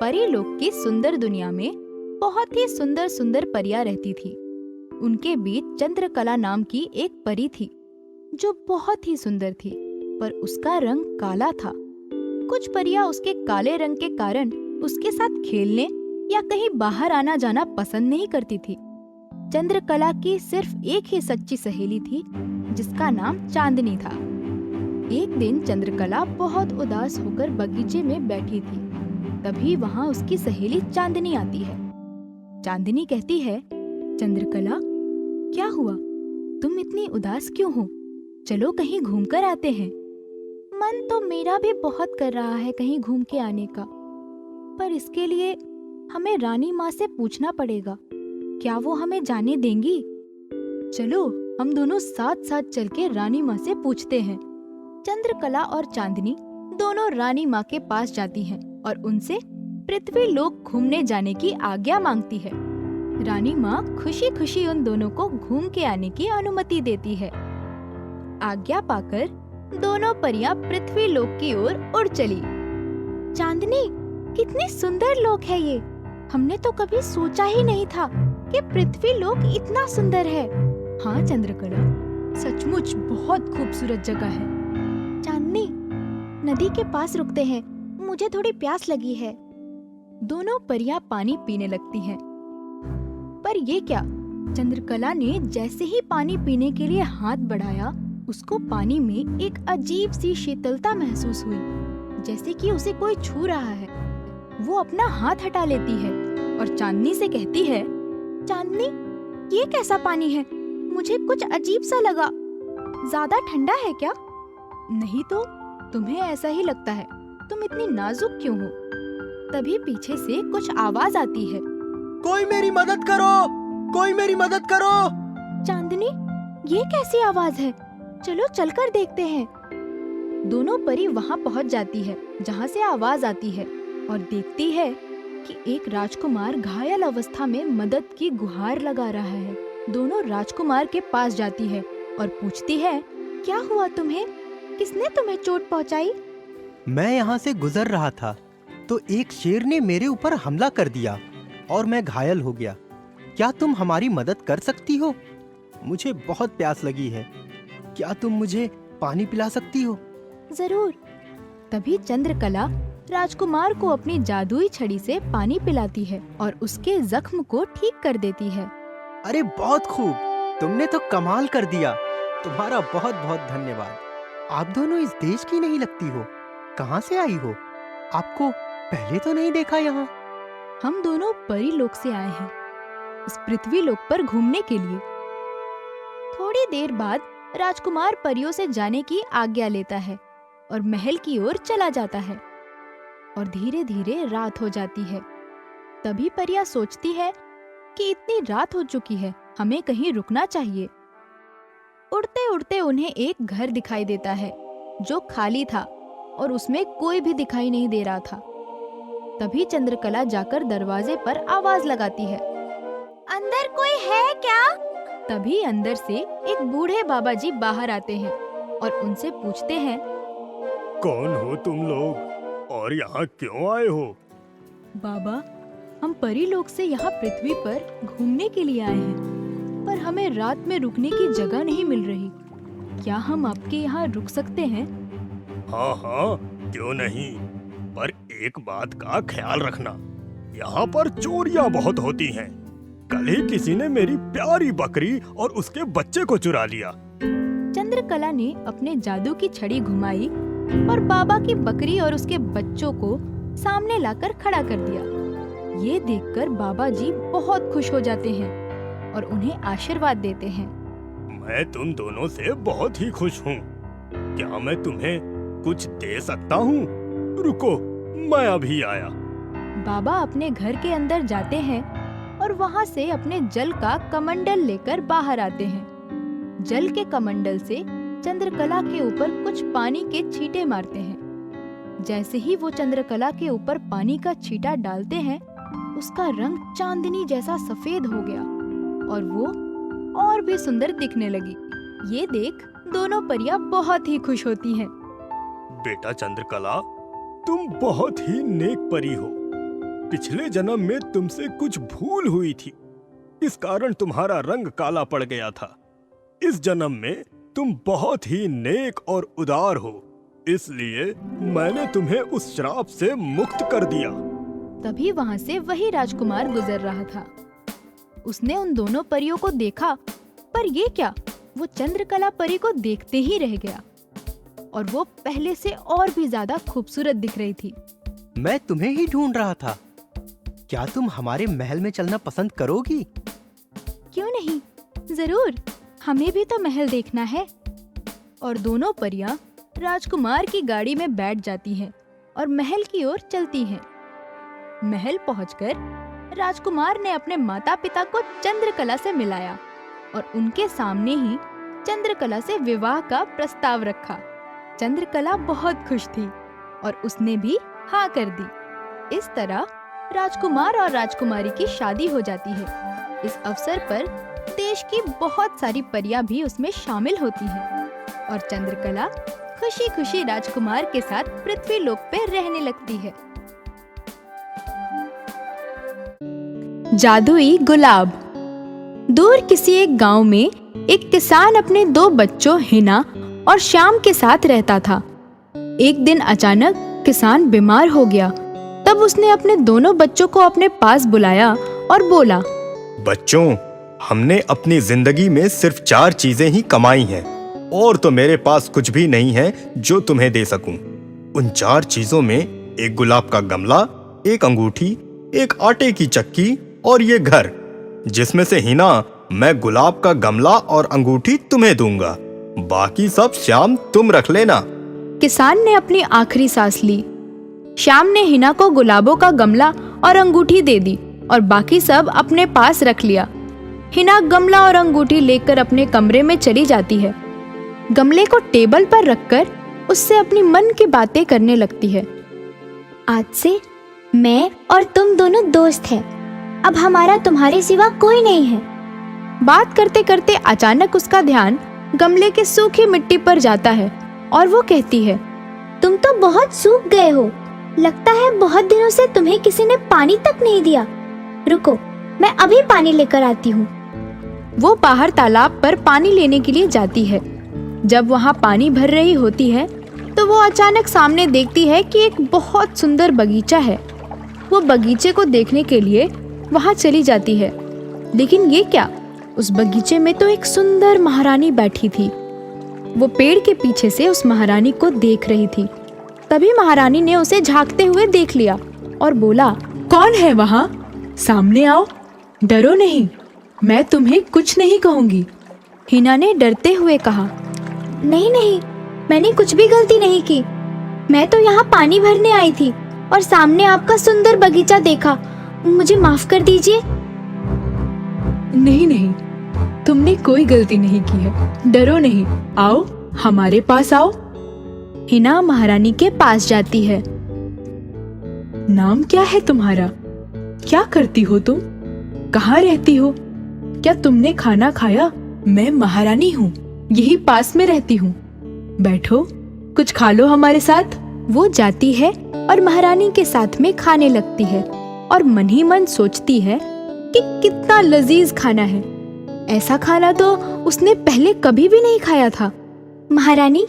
परीलोक की सुंदर दुनिया में बहुत ही सुंदर सुंदर परियां रहती थी। उनके बीच चंद्रकला नाम की एक परी थी जो बहुत ही सुंदर थी, पर उसका रंग काला था। कुछ परियां उसके काले रंग के कारण उसके साथ खेलने या कहीं बाहर आना जाना पसंद नहीं करती थी। चंद्रकला की सिर्फ एक ही सच्ची सहेली थी जिसका नाम चांदनी था। एक दिन चंद्रकला बहुत उदास होकर बगीचे में बैठी थी। तभी वहाँ उसकी सहेली चांदनी आती है। चांदनी कहती है, चंद्रकला, क्या हुआ? तुम इतनी उदास क्यों हो? चलो कहीं घूमकर आते हैं। मन तो मेरा भी बहुत कर रहा है कहीं घूम के आने का, पर इसके लिए हमें रानी माँ से पूछना पड़ेगा। क्या वो हमें जाने देंगी? चलो हम दोनों साथ साथ चल के रानी माँ से पूछते हैं। चंद्रकला और चांदनी दोनों रानी माँ के पास जाती हैं और उनसे पृथ्वी लोक घूमने जाने की आज्ञा मांगती है। रानी माँ खुशी खुशी उन दोनों को घूम के आने की अनुमति देती है। आज्ञा पाकर दोनों परियां पृथ्वी लोक की ओर उड़ चली। चांदनी, कितनी सुंदर लोक है ये। हमने तो कभी सोचा ही नहीं था कि पृथ्वी लोक इतना सुंदर है। हाँ चंद्रकला, सचमुच बहुत खूबसूरत जगह है। चांदनी, नदी के पास रुकते हैं, मुझे थोड़ी प्यास लगी है। दोनों परियां पानी पीने लगती हैं। पर ये क्या? चंद्रकला ने जैसे ही पानी पीने के लिए हाथ बढ़ाया, उसको पानी में एक अजीब सी शीतलता महसूस हुई, जैसे कि उसे कोई छू रहा है। वो अपना हाथ हटा लेती है और चांदनी से कहती है, चांदनी, ये कैसा पानी है? मुझे कुछ अजीब सा लगा। ज्यादा ठंडा है क्या? नहीं तो, तुम्हें ऐसा ही लगता है। तुम इतनी नाजुक क्यों हो? तभी पीछे से कुछ आवाज आती है, कोई मेरी मदद करो! कोई मेरी मदद करो! चांदनी, ये कैसी आवाज है? चलो चलकर देखते हैं। दोनों परी वहाँ पहुँच जाती है जहाँ से आवाज आती है और देखती है कि एक राजकुमार घायल अवस्था में मदद की गुहार लगा रहा है। दोनों राजकुमार के पास जाती है और पूछती है, क्या हुआ तुम्हें? किसने तुम्हें चोट पहुँचाई? मैं यहाँ से गुजर रहा था तो एक शेर ने मेरे ऊपर हमला कर दिया और मैं घायल हो गया। क्या तुम हमारी मदद कर सकती हो? मुझे बहुत प्यास लगी है। क्या तुम मुझे पानी पिला सकती हो? जरूर। तभी चंद्रकला राजकुमार को अपनी जादुई छड़ी से पानी पिलाती है और उसके जख्म को ठीक कर देती है। अरे बहुत खूब, तुमने तो कमाल कर दिया। तुम्हारा बहुत बहुत धन्यवाद। आप दोनों इस देश की नहीं लगती हो। कहाँ से आई हो? आपको पहले तो नहीं देखा यहाँ। हम दोनों परीलोक से आए हैं, इस पृथ्वी लोक पर घूमने के लिए। थोड़ी देर बाद राजकुमार परियों से जाने की आज्ञा लेता है और महल की ओर चला जाता है और धीरे धीरे रात हो जाती है। तभी परियां सोचती है कि इतनी रात हो चुकी है, हमें कहीं रुकना चाहिए। उड़ते उड़ते उन्हें एक घर दिखाई देता है जो खाली था और उसमें कोई भी दिखाई नहीं दे रहा था। तभी चंद्रकला जाकर दरवाजे पर आवाज लगाती है, अंदर कोई है क्या? तभी अंदर से एक बूढ़े बाबा जी बाहर आते हैं और उनसे पूछते हैं, कौन हो तुम लोग और यहाँ क्यों आए हो? बाबा, हम परीलोक से यहाँ पृथ्वी पर घूमने के लिए आए हैं, पर हमें रात में रुकने की जगह नहीं मिल रही। क्या हम आपके यहाँ रुक सकते हैं? हाँ हाँ, क्यों नहीं, पर एक बात का ख्याल रखना, यहाँ पर चोरियाँ बहुत होती हैं। कल ही किसी ने मेरी प्यारी बकरी और उसके बच्चे को चुरा लिया। चंद्रकला ने अपने जादू की छड़ी घुमाई और बाबा की बकरी और उसके बच्चों को सामने लाकर खड़ा कर दिया। ये देखकर बाबा जी बहुत खुश हो जाते हैं और उन्हें आशीर्वाद देते हैं। मैं तुम दोनों से बहुत ही खुश हूँ। क्या मैं तुम्हें कुछ दे सकता हूँ? रुको, मैं अभी आया। बाबा अपने घर के अंदर जाते हैं और वहाँ से अपने जल का कमंडल लेकर बाहर आते हैं। जल के कमंडल से चंद्रकला के ऊपर कुछ पानी के छींटे मारते हैं। जैसे ही वो चंद्रकला के ऊपर पानी का छींटा डालते हैं, उसका रंग चांदनी जैसा सफेद हो गया और वो और भी सुंदर दिखने लगी। ये देख दोनों परियां बहुत ही खुश होती हैं। बेटा चंद्रकला, तुम बहुत ही नेक परी हो। पिछले जन्म में तुमसे कुछ भूल हुई थी, इस कारण तुम्हारा रंग काला पड़ गया था। इस जन्म में तुम बहुत ही नेक और उदार हो, इसलिए मैंने तुम्हें उस श्राप से मुक्त कर दिया। तभी वहाँ से वही राजकुमार गुजर रहा था। उसने उन दोनों परियों को देखा, पर ये क्या, वो चंद्रकला परी को देखते ही रह गया और वो पहले से और भी ज्यादा खूबसूरत दिख रही थी। मैं तुम्हें ही ढूंढ रहा था। क्या तुम हमारे महल में चलना पसंद करोगी? क्यों नहीं, जरूर, हमें भी तो महल देखना है। और दोनों परियां राजकुमार की गाड़ी में बैठ जाती हैं और महल की ओर चलती हैं। महल पहुंचकर राजकुमार ने अपने माता पिता को चंद्रकला से मिलाया और उनके सामने ही चंद्रकला से विवाह का प्रस्ताव रखा। चंद्रकला बहुत खुश थी और उसने भी हाँ कर दी। इस तरह राजकुमार और राजकुमारी की शादी हो जाती है। इस अवसर पर देश की बहुत सारी परियां भी उसमें शामिल होती हैं और चंद्रकला खुशी खुशी राजकुमार के साथ पृथ्वी लोक पे रहने लगती है। जादुई गुलाब। दूर किसी एक गांव में एक किसान अपने 2 बच्चों हिना और श्याम के साथ रहता था। एक दिन अचानक किसान बीमार हो गया। तब उसने अपने दोनों बच्चों को अपने पास बुलाया और बोला, बच्चों, हमने अपनी जिंदगी में सिर्फ 4 चीजें ही कमाई हैं और तो मेरे पास कुछ भी नहीं है जो तुम्हें दे सकूं। उन 4 चीजों में एक गुलाब का गमला, एक अंगूठी, एक आटे की चक्की और ये घर, जिसमें से हिना मैं गुलाब का गमला और अंगूठी तुम्हें दूंगा, बाकी सब श्याम तुम रख लेना। किसान ने अपनी आखिरी सांस ली। श्याम ने हिना को गुलाबों का गमला और अंगूठी दे दी और बाकी सब अपने पास रख लिया। हिना गमला और अंगूठी लेकर अपने कमरे में चली जाती है। गमले को टेबल पर रखकर उससे अपनी मन की बातें करने लगती है। आज से मैं और तुम दोनों दोस्त हैं। अब हमारा तुम्हारे सिवा कोई नहीं है। बात करते करते अचानक उसका ध्यान गमले के सूखी मिट्टी पर जाता है और वो कहती है, तुम तो बहुत सूख गए हो। लगता है बहुत दिनों से तुम्हें किसी ने पानी तक नहीं दिया। रुको, मैं अभी पानी लेकर आती हूँ। वो बाहर तालाब पर पानी लेने के लिए जाती है। जब वहाँ पानी भर रही होती है तो वो अचानक सामने देखती है कि एक बहुत सुंदर बगीचा है। वो बगीचे को देखने के लिए वहाँ चली जाती है, लेकिन ये क्या, उस बगीचे में तो एक सुंदर महारानी बैठी थी। वो पेड़ के पीछे से उस महारानी को देख रही थी। तभी महारानी ने उसे झांकते हुए देख लिया और बोला, कौन है वहाँ? सामने आओ, डरो नहीं, मैं तुम्हें कुछ नहीं कहूँगी। हिना ने डरते हुए कहा, नहीं नहीं, मैंने कुछ भी गलती नहीं की। मैं तो यहाँ पानी भरने आई थी और सामने आपका सुंदर बगीचा देखा। मुझे माफ कर दीजिए। नहीं नहीं, तुमने कोई गलती नहीं की है, डरो नहीं, आओ हमारे पास आओ। हिना महारानी के पास जाती है। नाम क्या है तुम्हारा? क्या करती हो तुम? कहाँ रहती हो? क्या तुमने खाना खाया? मैं महारानी हूँ, यही पास में रहती हूँ। बैठो, कुछ खा लो हमारे साथ। वो जाती है और महारानी के साथ में खाने लगती है और मन ही मन सोचती है कि कितना लजीज खाना है। ऐसा खाना तो उसने पहले कभी भी नहीं खाया था। महारानी,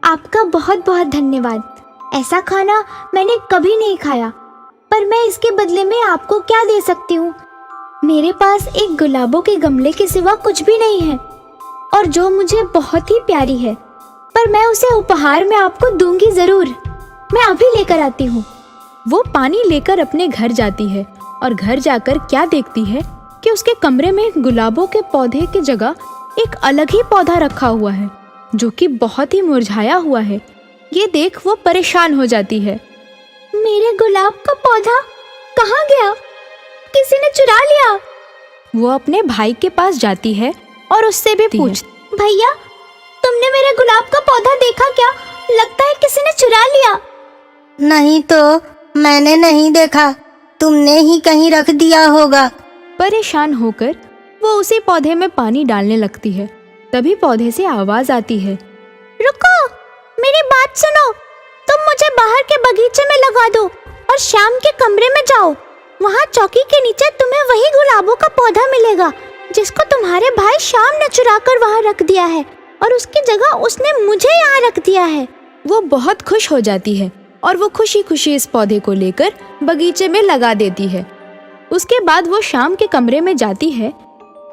आपका बहुत बहुत धन्यवाद। ऐसा खाना मैंने कभी नहीं खाया, पर मैं इसके बदले में आपको क्या दे सकती हूँ? मेरे पास एक गुलाबों के गमले के सिवा कुछ भी नहीं है और जो मुझे बहुत ही प्यारी है, पर मैं उसे उपहार में आपको दूंगी जरूर। मैं अभी लेकर आती हूँ। वो पानी लेकर अपने घर जाती है और घर जाकर क्या देखती है कि उसके कमरे में गुलाबों के पौधे की जगह एक अलग ही पौधा रखा हुआ है जो कि बहुत ही मुरझाया हुआ है। ये देख वो परेशान हो जाती है। मेरे गुलाब का पौधा कहाँ गया? किसी ने चुरा लिया। वो अपने भाई के पास जाती है और उससे भी पूछती, भैया, तुमने मेरे गुलाब का पौधा देखा क्या? लगता है किसी ने चुरा लिया। नहीं तो मैंने नहीं देखा, तुमने ही कहीं रख दिया होगा। परेशान होकर वो उसी पौधे में पानी डालने लगती है। तभी पौधे से आवाज आती है, रुको, मेरी बात सुनो। तुम मुझे बाहर के बगीचे में लगा दो और शाम के कमरे में जाओ। वहाँ चौकी के नीचे तुम्हें वही गुलाबों का पौधा मिलेगा जिसको तुम्हारे भाई श्याम ने चुरा कर वहाँ रख दिया है, और उसकी जगह उसने मुझे यहाँ रख दिया है। वो बहुत खुश हो जाती है और वो खुशी खुशी इस पौधे को लेकर बगीचे में लगा देती है। उसके बाद वो श्याम के कमरे में जाती है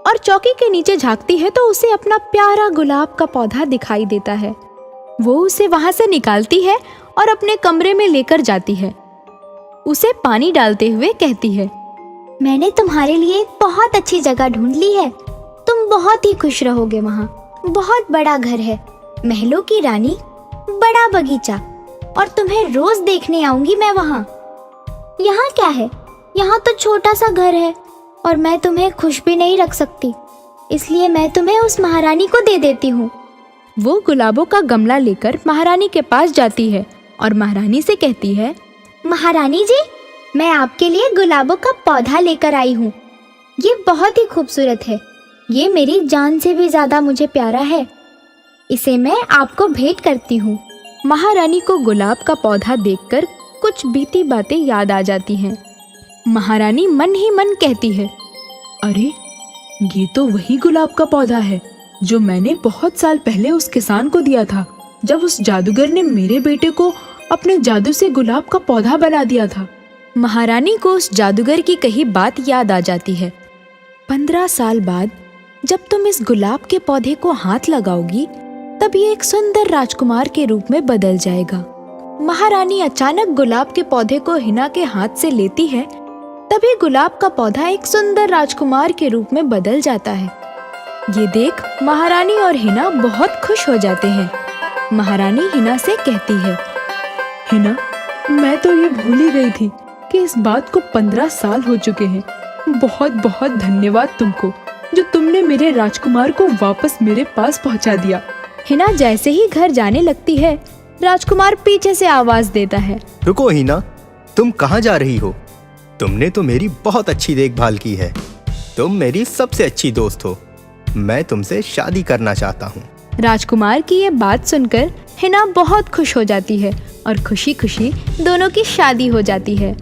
और चौकी के नीचे झांकती है तो उसे अपना प्यारा गुलाब का पौधा दिखाई देता है। वो उसे वहां से निकालती है और अपने कमरे में लेकर जाती है। उसे पानी डालते हुए कहती है, मैंने तुम्हारे लिए एक बहुत अच्छी जगह ढूंढ ली है। तुम बहुत ही खुश रहोगे वहाँ। बहुत बड़ा घर है, महलों की रानी, बड़ा बगीचा, और तुम्हें रोज देखने आऊंगी मैं वहाँ। यहाँ क्या है? यहाँ तो छोटा सा घर है और मैं तुम्हें खुश भी नहीं रख सकती, इसलिए मैं तुम्हें उस महारानी को दे देती हूँ। वो गुलाबों का गमला लेकर महारानी के पास जाती है और महारानी से कहती है, महारानी जी, मैं आपके लिए गुलाबों का पौधा लेकर आई हूँ। ये बहुत ही खूबसूरत है। ये मेरी जान से भी ज्यादा मुझे प्यारा है। इसे मैं आपको भेंट करती हूँ। महारानी को गुलाब का पौधा देखकर कुछ बीती बातें याद आ जाती हैं। महारानी मन ही मन कहती है, अरे, ये तो वही गुलाब का पौधा है जो मैंने बहुत साल पहले उस किसान को दिया था, जब उस जादूगर ने मेरे बेटे को अपने जादू से गुलाब का पौधा बना दिया था। महारानी को उस जादूगर की कही बात याद आ जाती है। 15 साल बाद जब तुम इस गुलाब के पौधे को हाथ लगाओगी तब ये एक सुंदर राजकुमार के रूप में बदल जाएगा। महारानी अचानक गुलाब के पौधे को हिना के हाथ से लेती है, तभी गुलाब का पौधा एक सुंदर राजकुमार के रूप में बदल जाता है। ये देख महारानी और हिना बहुत खुश हो जाते हैं। महारानी हिना से कहती है, हिना, मैं तो ये भूल ही गई थी कि इस बात को 15 साल हो चुके हैं। बहुत बहुत धन्यवाद तुमको, जो तुमने मेरे राजकुमार को वापस मेरे पास पहुंचा दिया। हिना जैसे ही घर जाने लगती है, राजकुमार पीछे से आवाज देता है, रुको हिना, तुम कहाँ जा रही हो? तुमने तो मेरी बहुत अच्छी देखभाल की है। तुम मेरी सबसे अच्छी दोस्त हो। मैं तुमसे शादी करना चाहता हूँ। राजकुमार की ये बात सुनकर हिना बहुत खुश हो जाती है और खुशी खुशी दोनों की शादी हो जाती है।